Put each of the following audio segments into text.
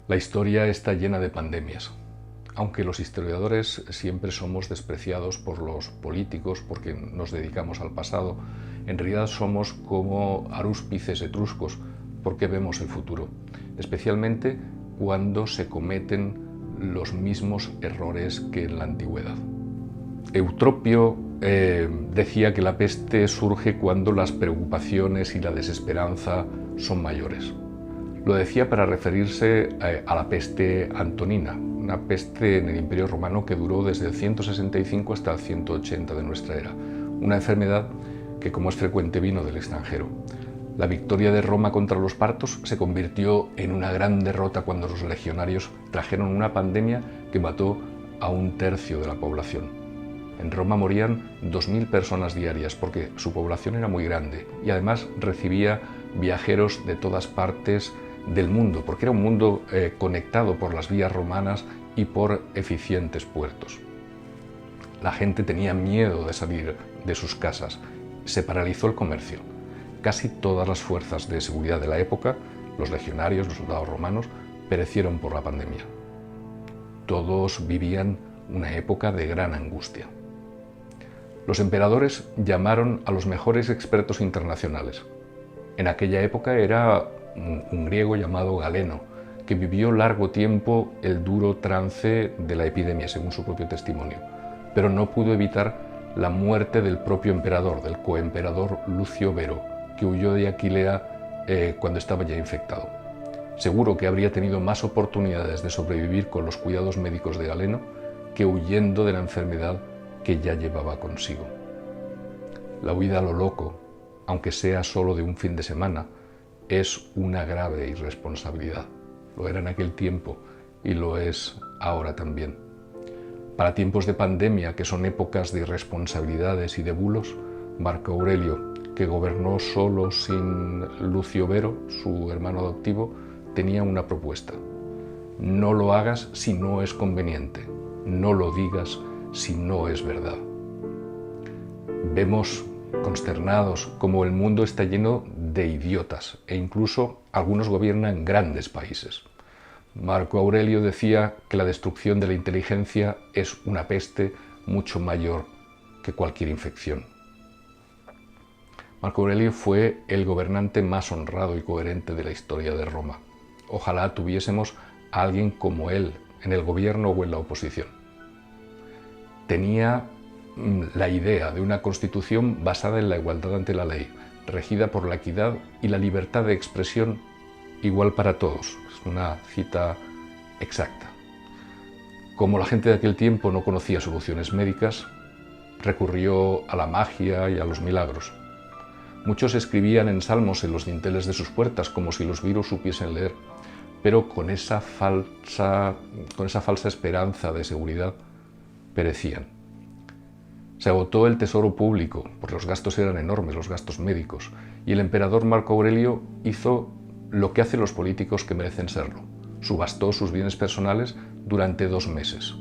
La historia está llena de pandemias. Aunque los historiadores siempre somos despreciados por los políticos porque nos dedicamos al pasado, en realidad somos como arúspices etruscos porque vemos el futuro, especialmente cuando se cometen los mismos errores que en la antigüedad. Eutropio decía que la peste surge cuando las preocupaciones y la desesperanza son mayores. Lo decía para referirse a la peste antonina, una peste en el Imperio Romano que duró desde el 165 hasta el 180 de nuestra era, una enfermedad que, como es frecuente, vino del extranjero. La victoria de Roma contra los partos se convirtió en una gran derrota cuando los legionarios trajeron una pandemia que mató a 1/3 de la población. En Roma morían 2.000 personas diarias porque su población era muy grande y además recibía viajeros de todas partes del mundo, porque era un mundo conectado por las vías romanas y por eficientes puertos. La gente tenía miedo de salir de sus casas. Se paralizó el comercio. Casi todas las fuerzas de seguridad de la época, los legionarios, los soldados romanos, perecieron por la pandemia. Todos vivían una época de gran angustia. Los emperadores llamaron a los mejores expertos internacionales. En aquella época era un griego llamado Galeno, que vivió largo tiempo el duro trance de la epidemia, según su propio testimonio, pero no pudo evitar la muerte del propio emperador, del coemperador Lucio Vero, que huyó de Aquilea cuando estaba ya infectado. Seguro que habría tenido más oportunidades de sobrevivir con los cuidados médicos de Galeno que huyendo de la enfermedad que ya llevaba consigo. La huida a lo loco, aunque sea solo de un fin de semana, es una grave irresponsabilidad. Lo era en aquel tiempo y lo es ahora también. Para tiempos de pandemia, que son épocas de irresponsabilidades y de bulos, Marco Aurelio, que gobernó solo sin Lucio Vero, su hermano adoptivo, tenía una propuesta. No lo hagas si no es conveniente, no lo digas si no es verdad. Vemos consternados como el mundo está lleno de idiotas e incluso algunos gobiernan grandes países. Marco Aurelio decía que la destrucción de la inteligencia es una peste mucho mayor que cualquier infección. Marco Aurelio fue el gobernante más honrado y coherente de la historia de Roma. Ojalá tuviésemos a alguien como él en el gobierno o en la oposición. Tenía la idea de una constitución basada en la igualdad ante la ley, regida por la equidad y la libertad de expresión igual para todos. Es una cita exacta. Como la gente de aquel tiempo no conocía soluciones médicas, recurrió a la magia y a los milagros. Muchos escribían en salmos en los dinteles de sus puertas como si los virus supiesen leer, pero con esa falsa esperanza de seguridad perecían. Se agotó el tesoro público, porque los gastos eran enormes, los gastos médicos, y el emperador Marco Aurelio hizo lo que hacen los políticos que merecen serlo. Subastó sus bienes personales durante 2 meses.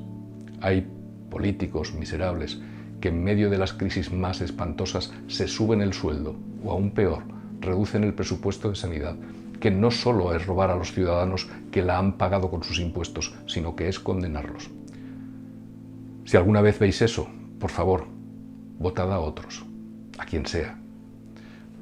Hay políticos miserables que en medio de las crisis más espantosas se suben el sueldo, o aún peor, reducen el presupuesto de sanidad, que no solo es robar a los ciudadanos que la han pagado con sus impuestos, sino que es condenarlos. Si alguna vez veis eso, por favor, votad a otros, a quien sea.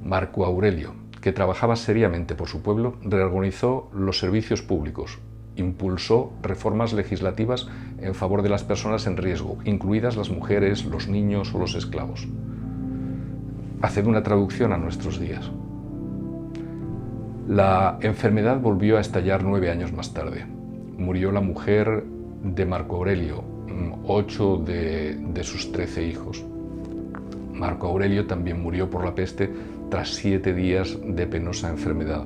Marco Aurelio, que trabajaba seriamente por su pueblo, reorganizó los servicios públicos, impulsó reformas legislativas en favor de las personas en riesgo, incluidas las mujeres, los niños o los esclavos. Haced una traducción a nuestros días. La enfermedad volvió a estallar 9 años más tarde. Murió la mujer de Marco Aurelio, 8 de sus 13 hijos. Marco Aurelio también murió por la peste tras 7 días de penosa enfermedad.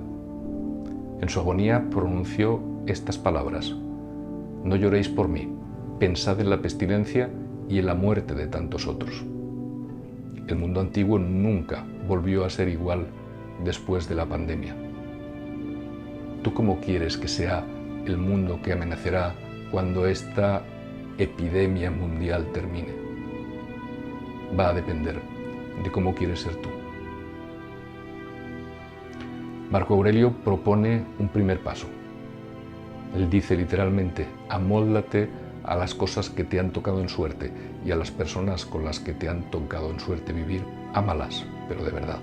En su agonía pronunció estas palabras: no lloréis por mí, pensad en la pestilencia y en la muerte de tantos otros. El mundo antiguo nunca volvió a ser igual después de la pandemia. ¿Tú cómo quieres que sea el mundo que amanecerá cuando esta epidemia mundial termine? Va a depender de cómo quieres ser tú. Marco Aurelio propone un primer paso. Él dice literalmente, amóldate a las cosas que te han tocado en suerte y a las personas con las que te han tocado en suerte vivir, ámalas, pero de verdad.